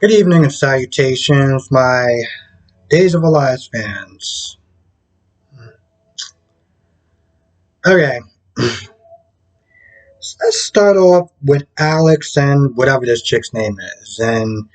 Good evening and salutations, my Days of Elias fans. Okay, so let's start off with Alex and whatever this chick's name is. And,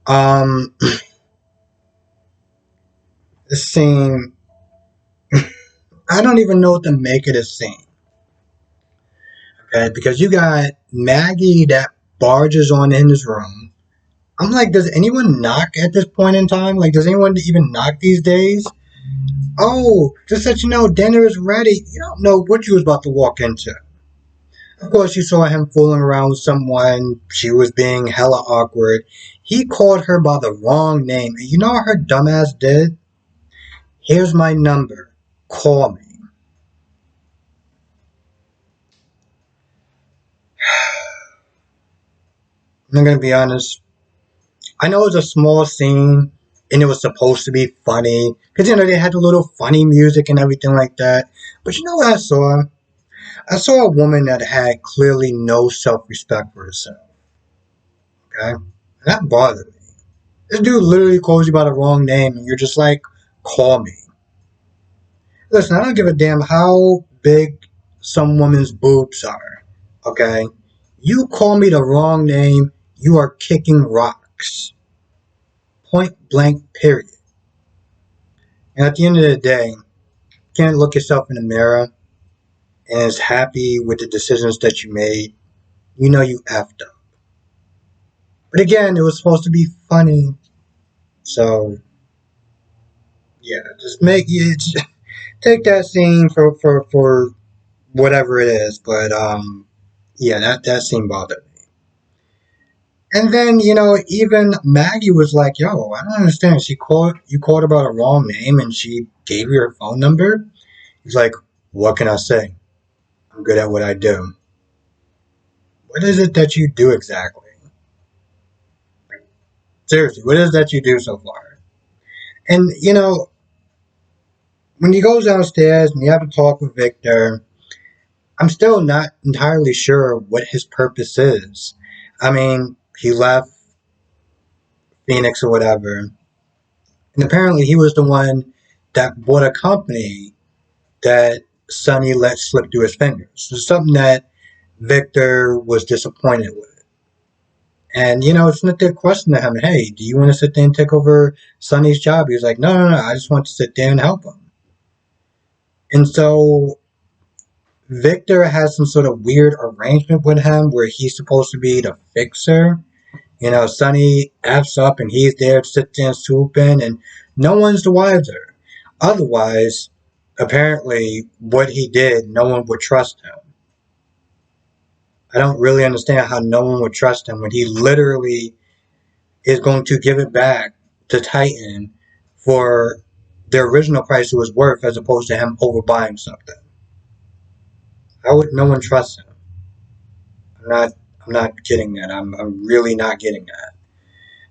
um, this scene, I don't even know what to make of this scene. Okay, because you got Maggie that barges on in his room. I'm like, does anyone knock at this point in time? Like, does anyone even knock these days? Oh, just that you know, dinner is ready. You don't know what you was about to walk into. Of course, you saw him fooling around with someone. She was being hella awkward. He called her by the wrong name. And you know what her dumbass did? Here's my number. Call me. I'm going to be honest. I know it's a small scene and it was supposed to be funny. Because, you know, they had a little funny music and everything like that. But you know what I saw? I saw a woman that had clearly no self respect for herself. Okay? And that bothered me. This dude literally calls you by the wrong name and you're just like, call me. Listen, I don't give a damn how big some woman's boobs are. Okay? You call me the wrong name, you are kicking rocks. Point blank, period. And at the end of the day, you can't look yourself in the mirror and is happy with the decisions that you made. You know you effed up. But again, it was supposed to be funny. So, yeah, just make it. Take that scene for whatever it is. But, yeah, that scene bothered me. And then, you know, even Maggie was like, yo, I don't understand. You called about a wrong name and she gave you her phone number? He's like, what can I say? I'm good at what I do. What is it that you do exactly? Seriously, what is it that you do so far? And, you know, when he goes downstairs and you have a talk with Victor, I'm still not entirely sure what his purpose is. I mean, he left Phoenix or whatever, and apparently he was the one that bought a company that Sonny let slip through his fingers. It's something that Victor was disappointed with. And, you know, it's not their question to him, hey, do you want to sit there and take over Sonny's job? He was like, no, no, no, I just want to sit there and help him. And so Victor has some sort of weird arrangement with him where he's supposed to be the fixer. You know, Sonny F's up and he's there to sit there and swoop in, and no one's the wiser. Otherwise, apparently, what he did, no one would trust him. I don't really understand how no one would trust him when he literally is going to give it back to Titan for the original price it was worth as opposed to him overbuying something. How would no one trust him? I'm not I'm not getting that. I'm really not getting that.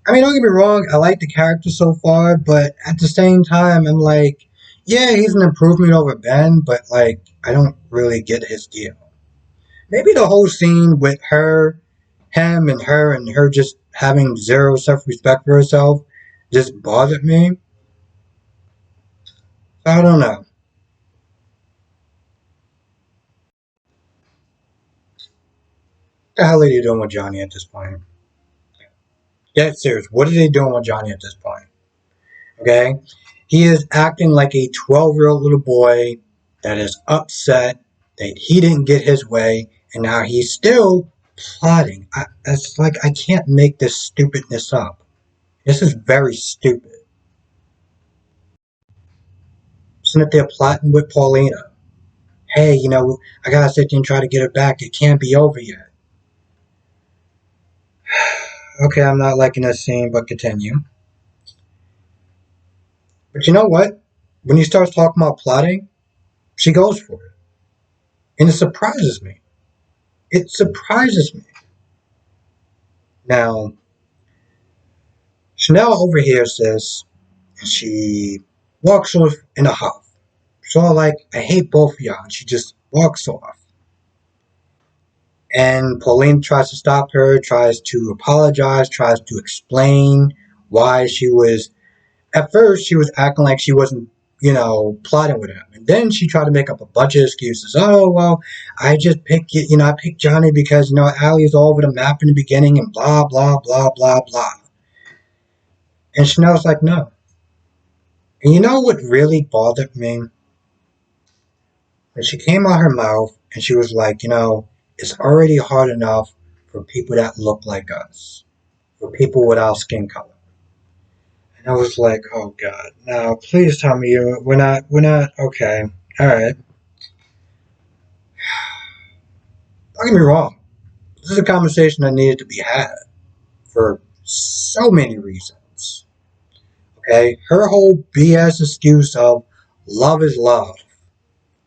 I mean, don't get me wrong, I like the character so far, but at the same time I'm like, yeah, he's an improvement over Ben, but like I don't really get his deal. Maybe the whole scene with her and her just having zero self respect for herself just bothered me. I don't know. What the hell are they doing with Johnny at this point? Yeah, serious. What are they doing with Johnny at this point? Okay? He is acting like a 12-year-old little boy that is upset that he didn't get his way, and now he's still plotting. It's like I can't make this stupidness up. This is very stupid. Isn't it they're plotting with Paulina? Hey, you know, I gotta sit there and try to get her back. It can't be over yet. Okay, I'm not liking this scene, but continue. But you know what? When he starts talking about plotting, she goes for it. And it surprises me. It surprises me. Now, Chanel overhears this and she walks off in a huff. So like, I hate both of y'all. And she just walks off. And Pauline tries to stop her, tries to apologize, tries to explain why she was. At first, she was acting like she wasn't, plotting with him. And then she tried to make up a bunch of excuses. Oh, well, I just picked, I picked Johnny because, Allie is all over the map in the beginning and blah, blah, blah, blah, blah. And Chanel's like, no. And you know what really bothered me? When she came out her mouth and she was like, it's already hard enough for people that look like us, for people with our skin color. And I was like, oh God, no, please tell me we're not, okay, all right. Don't get me wrong. This is a conversation that needed to be had for so many reasons. Okay, her whole BS excuse of love is love.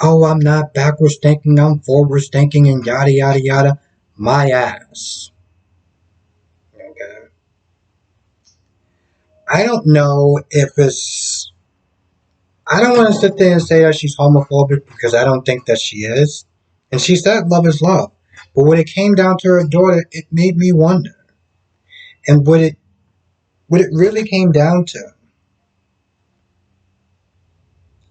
Oh, I'm not backwards thinking, I'm forwards thinking, and yada yada yada. My ass. Okay. I don't know if it's. I don't want to sit there and say that she's homophobic because I don't think that she is. And she said love is love. But when it came down to her daughter, it made me wonder. And what it really came down to,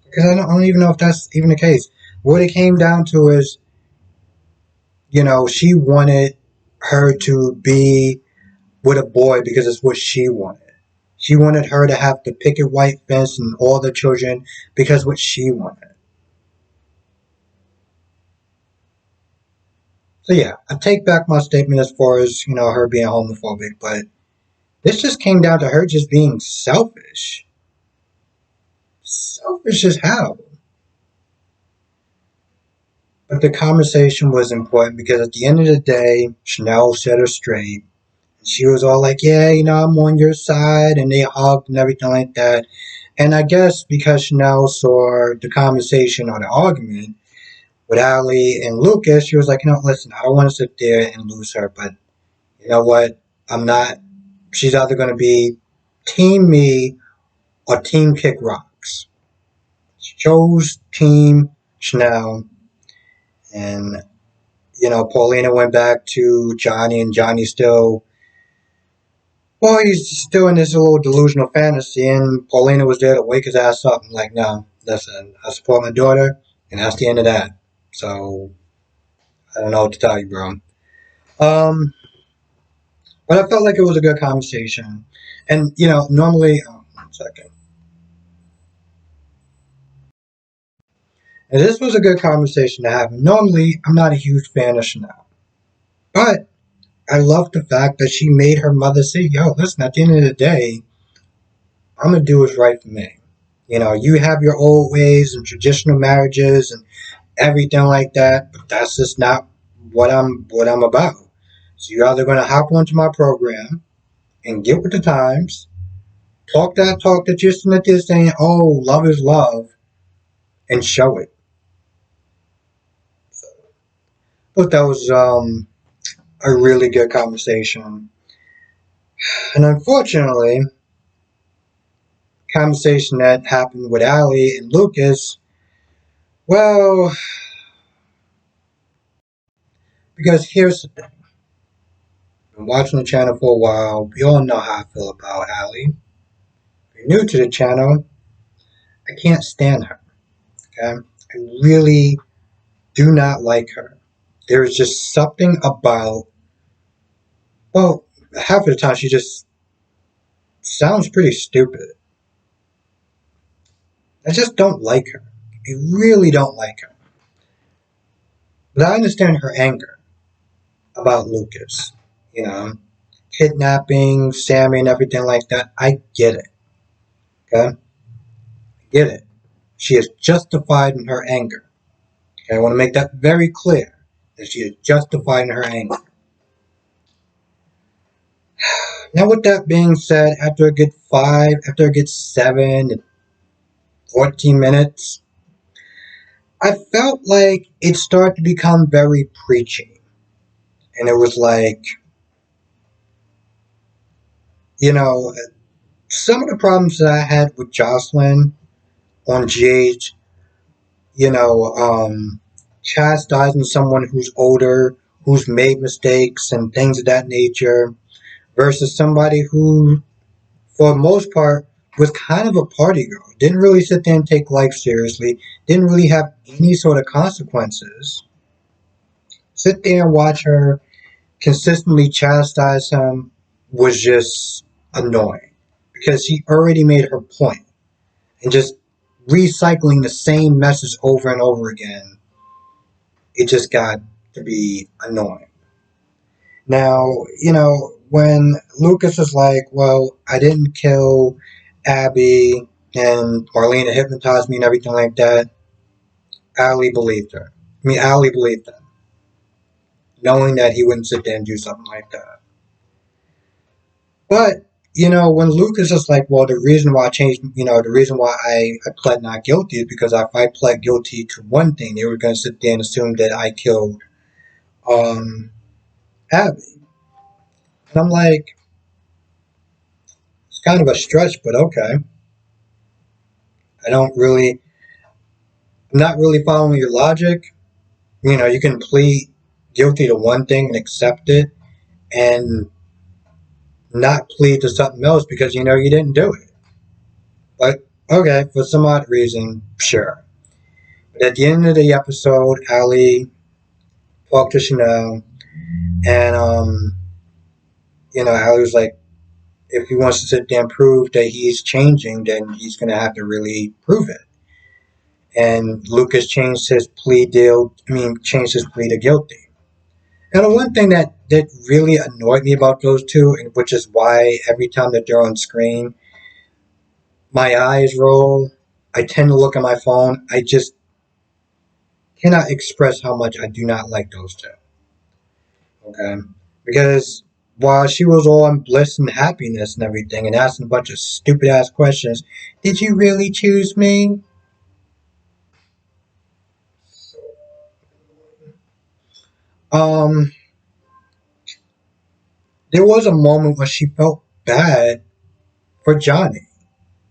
because I don't even know if that's even the case. What it came down to is, she wanted her to be with a boy because it's what she wanted. She wanted her to have the picket white fence and all the children because what she wanted. So yeah, I take back my statement as far as, her being homophobic, but this just came down to her just being selfish. Selfish as hell. But the conversation was important because at the end of the day, Chanel set her straight. She was all like, yeah, I'm on your side, and they hugged and everything like that. And I guess because Chanel saw the conversation or the argument with Ali and Lucas, she was like, listen, I don't want to sit there and lose her, but you know what? I'm not. She's either going to be Team Me or Team Kick Rocks. She chose Team Chanel, and Paulina went back to Johnny, and Johnny still. Well, he's still in this little delusional fantasy, and Paulina was there to wake his ass up. I'm like, no, listen, I support my daughter, and that's the end of that. So, I don't know what to tell you, bro. Um, but I felt like it was a good conversation. And, normally, 1 second. And this was a good conversation to have. Normally, I'm not a huge fan of Chanel. But I love the fact that she made her mother say, yo, listen, at the end of the day, I'm going to do what's right for me. You have your old ways and traditional marriages and everything like that, but that's just not what I'm about. So you're either gonna hop onto my program and get with the times, talk that you're sitting there saying, oh, love is love, and show it. But that was a really good conversation. And unfortunately, conversation that happened with Ali and Lucas, well, because here's the thing. I've been watching the channel for a while. We all know how I feel about Ali. If you're new to the channel, I can't stand her. Okay? I really do not like her. There is just something about, well, half of the time she just sounds pretty stupid. I just don't like her. I really don't like her. But I understand her anger about Lucas. You know, kidnapping, Sammy, and everything like that. I get it. Okay? I get it. She is justified in her anger. Okay? I want to make that very clear that she is justified in her anger. Now, with that being said, after a good 7, 14 minutes, I felt like it started to become very preachy. And it was like, you know, some of the problems that I had with Jocelyn on GH, you know, chastising someone who's older, who's made mistakes and things of that nature versus somebody who, for the most part, was kind of a party girl. Didn't really sit there and take life seriously. Didn't really have any sort of consequences. Sit there and watch her consistently chastise him was just annoying because she already made her point, and just recycling the same message over and over again, it just got to be annoying. Now, when Lucas is like, well, I didn't kill Abby and Marlena hypnotized me and everything like that, Allie believed her. Allie believed him, knowing that he wouldn't sit there and do something like that. But, when Lucas is like, well, the reason why I changed, the reason why I pled not guilty is because if I pled guilty to one thing, they were going to sit there and assume that I killed um, Abby. And I'm like, it's kind of a stretch, but okay. I don't really, I'm not really following your logic. You can plead guilty to one thing and accept it and not plead to something else because you didn't do it. But okay, for some odd reason, sure. But at the end of the episode, Allie talked to Chanel, and Allie was like, if he wants to sit there and prove that he's changing, then he's gonna have to really prove it. And Lucas changed his changed his plea to guilty. And the one thing that really annoyed me about those two, and which is why every time that they're on screen, my eyes roll. I tend to look at my phone. I just cannot express how much I do not like those two. Okay? Because while she was all in bliss and happiness and everything and asking a bunch of stupid ass questions, did you really choose me? Um, there was a moment where she felt bad for Johnny.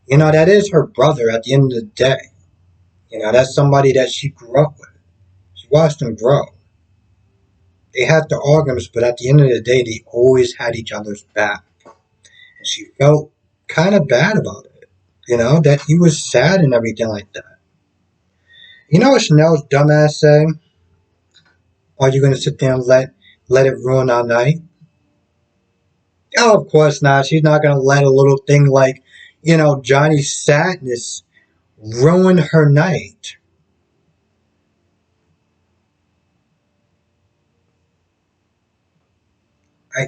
That is her brother at the end of the day. That's somebody that she grew up with. She watched him grow. They had their arguments, but at the end of the day, they always had each other's back. And she felt kind of bad about it. That he was sad and everything like that. You know what Chanel's dumbass say? Are you going to sit there and let it ruin our night? Oh, of course not. She's not going to let a little thing like, Johnny's sadness ruin her night.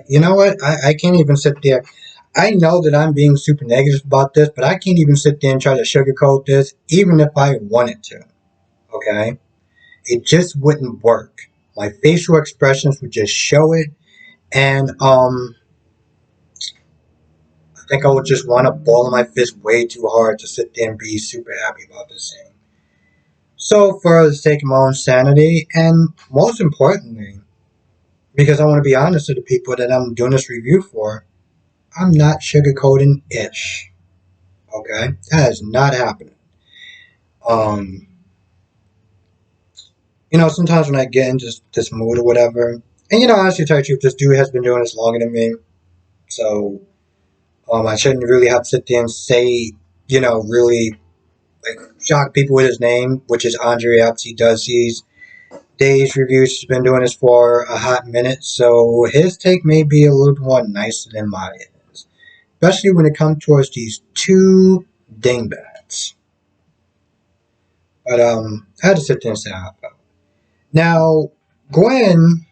You know what? I can't even sit there. I know that I'm being super negative about this, but I can't even sit there and try to sugarcoat this, even if I wanted to. Okay? It just wouldn't work. My facial expressions would just show it, and I think I would just want to ball my fist way too hard to sit there and be super happy about this thing. So, for the sake of my own sanity, and most importantly, because I want to be honest to the people that I'm doing this review for, I'm not sugarcoating ish. Okay? That is not happening. Um, sometimes when I get into this mood or whatever, and honestly, to tell you the truth, this dude has been doing this longer than me, so I shouldn't really have to sit there and say, really like shock people with his name, which is Andre Apps. He does these days reviews. He's been doing this for a hot minute, so his take may be a little more nicer than mine is, especially when it comes towards these two dingbats. But I had to sit there and say how I felt. Now, Gwen.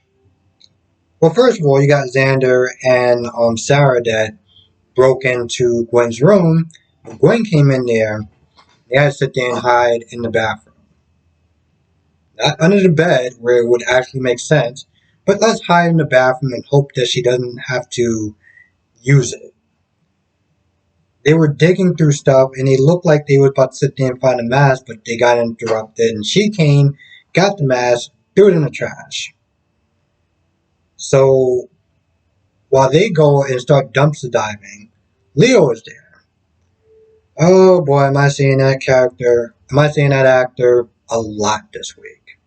Well, first of all, you got Xander and Sarah that broke into Gwen's room. When Gwen came in there, they had to sit there and hide in the bathroom. Not under the bed, where it would actually make sense, but let's hide in the bathroom and hope that she doesn't have to use it. They were digging through stuff, and they looked like they were about to sit there and find a mask, but they got interrupted, and she came, got the mask, threw it in the trash. So, while they go and start dumpster diving, Leo is there. Oh boy, am I seeing that character, am I seeing that actor a lot this week.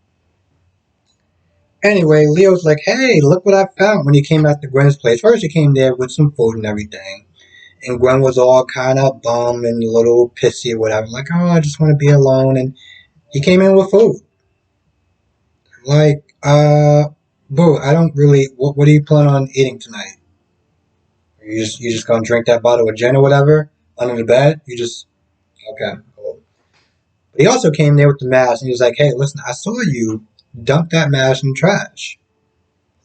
Anyway, Leo's like, hey, look what I found when he came back to Gwen's place. First, he came there with some food and everything. And Gwen was all kind of bummed and a little pissy or whatever. Like, oh, I just want to be alone. And he came in with food. Like, boo, I don't really. What do you plan on eating tonight? You just gonna drink that bottle of gin or whatever under the bed? You just okay. Cool. But he also came there with the mask and he was like, hey, listen, I saw you dump that mask in the trash.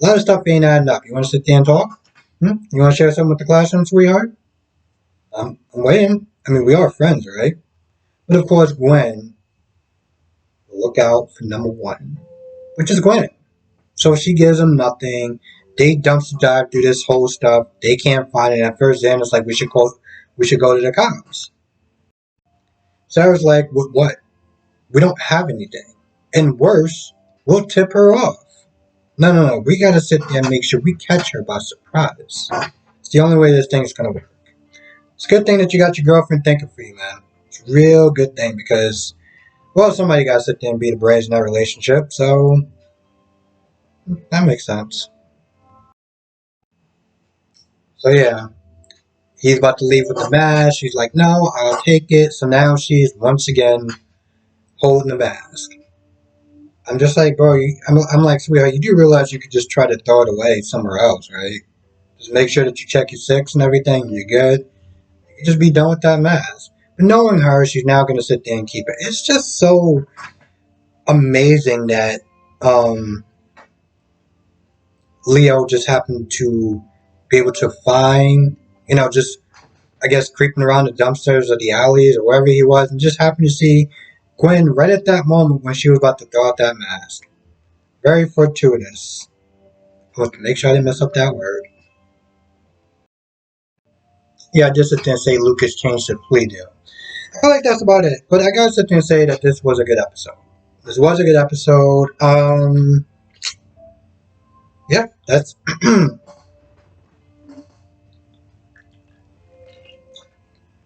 A lot of stuff ain't adding up. You want to sit there and talk? You want to share something with the classroom, sweetheart? I'm waiting. I mean, we are friends, right? But of course, Gwen will look out for number one, which is Gwen. So she gives him nothing. They dumpster dive, do this whole stuff. They can't find it. At first, Xander's like, we should go to the cops. Sarah's like, what? We don't have anything. And worse, we'll tip her off. No. We gotta sit there and make sure we catch her by surprise. It's the only way this thing's gonna work. It's a good thing that you got your girlfriend thinking for you, man. It's a real good thing because, well, somebody gotta sit there and be the brains in that relationship. So that makes sense. So yeah, he's about to leave with the mask. She's like, no, I'll take it. So now she's once again holding the mask. I'm just like, bro, I'm like, sweetheart, you do realize you could just try to throw it away somewhere else, right? Just make sure that you check your six and everything. You're good. You can just be done with that mask. But knowing her, she's now going to sit there and keep it. It's just so amazing that um, Leo just happened to be able to find, just I guess creeping around the dumpsters or the alleys or wherever he was, and just happened to see Gwen right at that moment when she was about to throw out that mask. Very fortuitous. I want to make sure I didn't mess up that word. Yeah, I just sit there and say Lucas changed the plea deal. I feel like that's about it. But I gotta sit there and say that this was a good episode. This was a good episode. Yeah, that's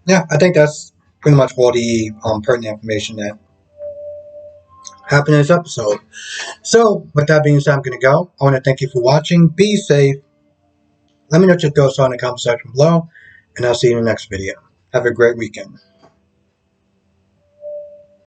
yeah. I think that's pretty much all the pertinent information that happened in this episode. So, with that being said, I'm gonna go. I want to thank you for watching. Be safe. Let me know what your thoughts are in the comment section below, and I'll see you in the next video. Have a great weekend.